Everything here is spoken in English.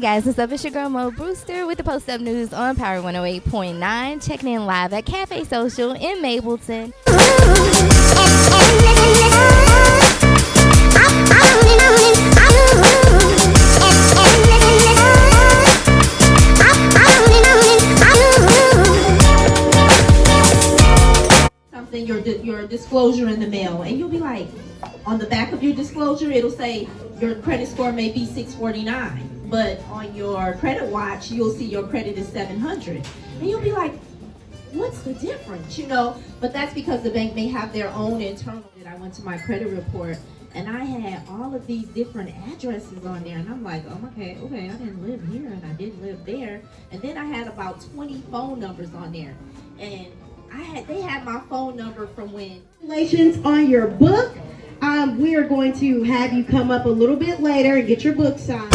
guys, what's up? It's your girl Mo Brewster with the Post Up News on Power 108.9. Checking in live at Cafe Social in Mableton. Something your disclosure in the mail, and you'll be like, on the back of your disclosure, it'll say your credit score may be 649. But on your credit watch, you'll see your credit is 700. And you'll be like, what's the difference, But that's because the bank may have their own internal. I went to my credit report, and I had all of these different addresses on there. And I'm like, oh, okay, I didn't live here, and I didn't live there. And then I had about 20 phone numbers on there. And they had my phone number from when. Congratulations on your book. We are going to have you come up a little bit later and get your book signed.